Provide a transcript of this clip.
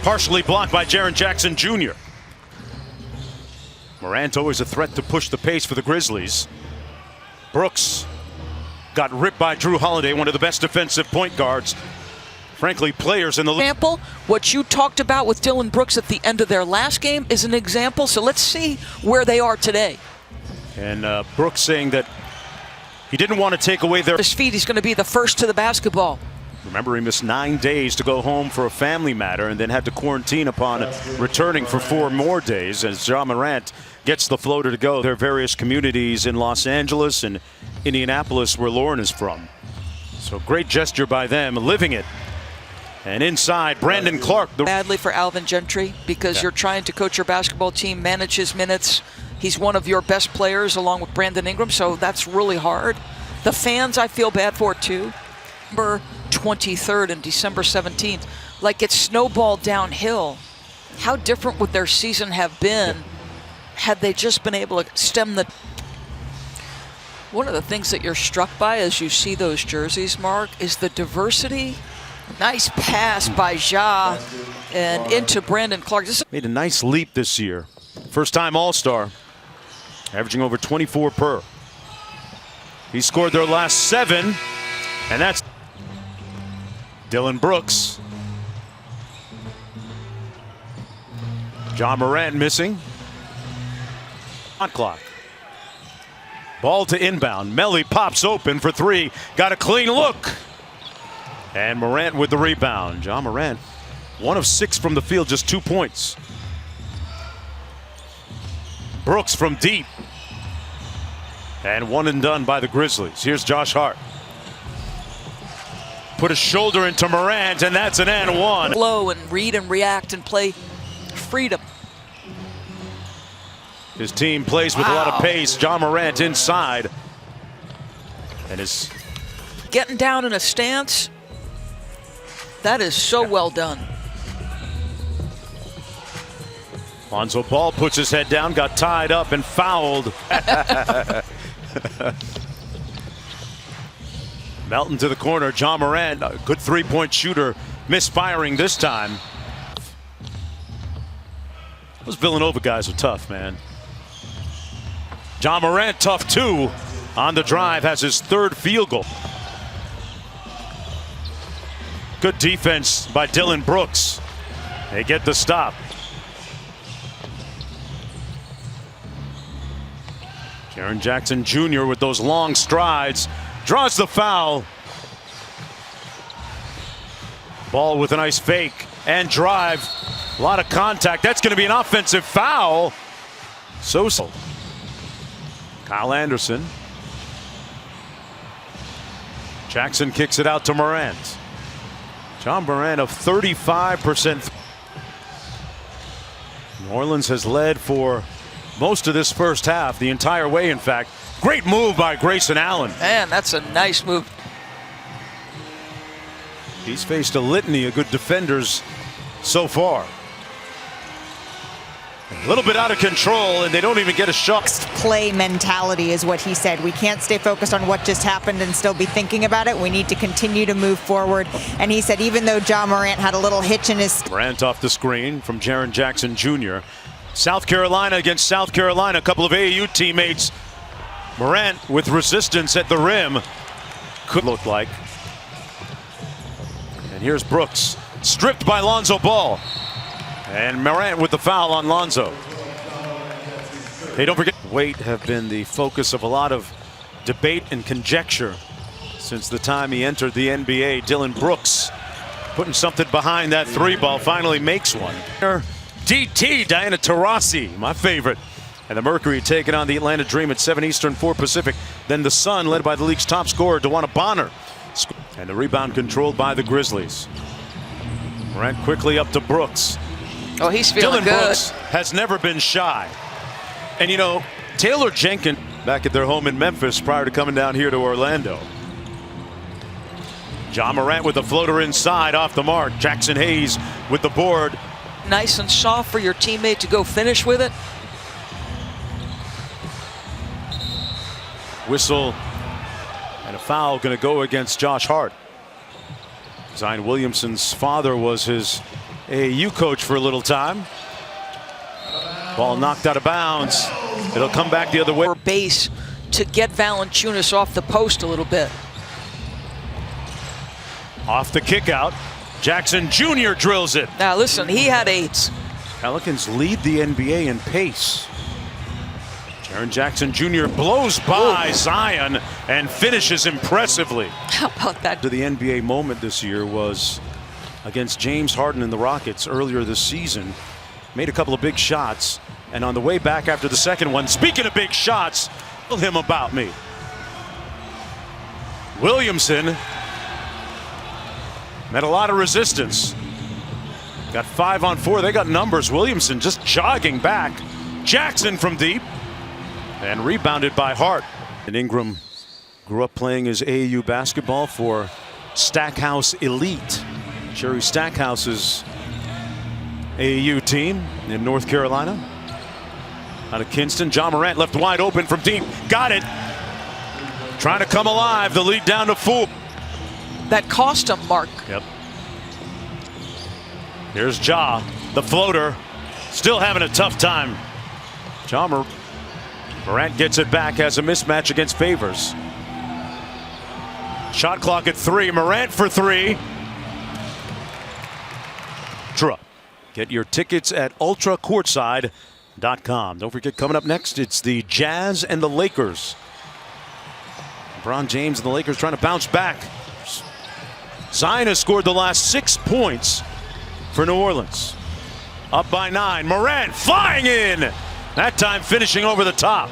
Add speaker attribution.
Speaker 1: Partially blocked by Jaren Jackson Jr. Morant always a threat to push the pace for the Grizzlies. Brooks got ripped by Drew Holiday, one of the best defensive point guards, frankly, players in the league.
Speaker 2: Example, what you talked about with Dillon Brooks at the end of their last game is an example. So let's see where they are today.
Speaker 1: And Brooks saying that he didn't want to take away their
Speaker 2: his feet. He's going to be the first to the basketball.
Speaker 1: Remember, he missed 9 days to go home for a family matter and then had to quarantine upon returning for 4 more days as Ja Morant gets the floater to go. There are various communities in Los Angeles and Indianapolis where Lauren is from. So great gesture by them, living it. And inside, Brandon Clark.
Speaker 2: Badly for Alvin Gentry because you're trying to coach your basketball team, manage his minutes. He's one of your best players along with Brandon Ingram, so that's really hard. The fans I feel bad for too. December 23rd and December 17th, like it's snowballed downhill. How different would their season have been had they just been able to stem the... One of the things that you're struck by as you see those jerseys, Mark, is the diversity. Nice pass by Ja and into Brandon Clark. This
Speaker 1: made a nice leap this year. First time All-Star, averaging over 24 per. He scored their last 7, and that's Dillon Brooks. Ja Morant missing. Shot clock. Ball to inbound. Melly pops open for 3. Got a clean look. And Morant with the rebound. Ja Morant, 1 of 6 from the field, just 2 points. Brooks from deep. And 1 and done by the Grizzlies. Here's Josh Hart. Put a shoulder into Morant, and that's an and 1.
Speaker 2: Low and read and react and play freedom.
Speaker 1: His team plays with a lot of pace. Ja Morant inside. And is
Speaker 2: getting down in a stance. That is so well done.
Speaker 1: Lonzo Ball puts his head down, got tied up and fouled. Melton to the corner. Ja Morant, a good 3-point shooter, misfiring this time. Those Villanova guys are tough, man. Ja Morant tough too. On the drive, has his 3rd field goal. Good defense by Dillon Brooks. They get the stop. Jaren Jackson Jr. with those long strides draws the foul. Ball with a nice fake and drive. A lot of contact. That's going to be an offensive foul. So. Kyle Anderson. Jackson kicks it out to Morant. Ja Morant of 35%. New Orleans has led for most of this first half, the entire way, in fact. Great move by Grayson Allen.
Speaker 2: Man, that's a nice move.
Speaker 1: He's faced a litany of good defenders so far. A little bit out of control, and they don't even get a shot.
Speaker 3: Play mentality is what he said. We can't stay focused on what just happened and still be thinking about it. We need to continue to move forward. And he said even though Ja Morant had a little hitch in his...
Speaker 1: Morant off the screen from Jaren Jackson Jr. South Carolina against South Carolina, a couple of AAU teammates. Morant with resistance at the rim. Could look like. And here's Brooks, stripped by Lonzo Ball. And Morant with the foul on Lonzo. Hey, don't forget, weight have been the focus of a lot of debate and conjecture since the time he entered the NBA. Dillon Brooks putting something behind that 3-ball, finally makes one. DT, Diana Taurasi, my favorite. And the Mercury taking on the Atlanta Dream at 7 Eastern, 4 Pacific. Then the Sun, led by the league's top scorer, DeWanna Bonner. And the rebound controlled by the Grizzlies. Morant quickly up to Brooks.
Speaker 2: Oh, he's feeling
Speaker 1: Dillon
Speaker 2: good.
Speaker 1: Brooks has never been shy. And you know, Taylor Jenkins back at their home in Memphis prior to coming down here to Orlando. Ja Morant with the floater inside off the mark. Jackson Hayes with the board.
Speaker 2: Nice and soft for your teammate to go finish with it.
Speaker 1: Whistle and a foul going to go against Josh Hart. Zion Williamson's father was his AAU coach for a little time. Ball knocked out of bounds. It'll come back the other way.
Speaker 2: For base to get Valanciunas off the post a little bit.
Speaker 1: Off the kick out. Jackson Jr. drills it.
Speaker 2: Now listen, he had 8.
Speaker 1: Pelicans lead the NBA in pace. Jaren Jackson Jr. blows by Zion and finishes impressively.
Speaker 2: How about that?
Speaker 1: The NBA moment this year was against James Harden and the Rockets earlier this season. Made a couple of big shots, and on the way back after the second one, speaking of big shots, tell him about me. Williamson met a lot of resistance. Got 5 on 4. They got numbers. Williamson just jogging back. Jackson from deep. And rebounded by Hart. And Ingram grew up playing his AAU basketball for Stackhouse Elite. Jerry Stackhouse's AAU team in North Carolina. Out of Kinston, John Morant left wide open from deep. Got it. Trying to come alive. The lead down to 4.
Speaker 2: That cost him, Mark.
Speaker 1: Yep. Here's Ja, the floater. Still having a tough time. Morant gets it back, has a mismatch against Favors. Shot clock at 3. Morant for 3. Get your tickets at ultracourtside.com. Don't forget, coming up next, it's the Jazz and the Lakers. LeBron James and the Lakers trying to bounce back. Zion has scored the last 6 points for New Orleans. Up by 9. Morant flying in. That time finishing over the top.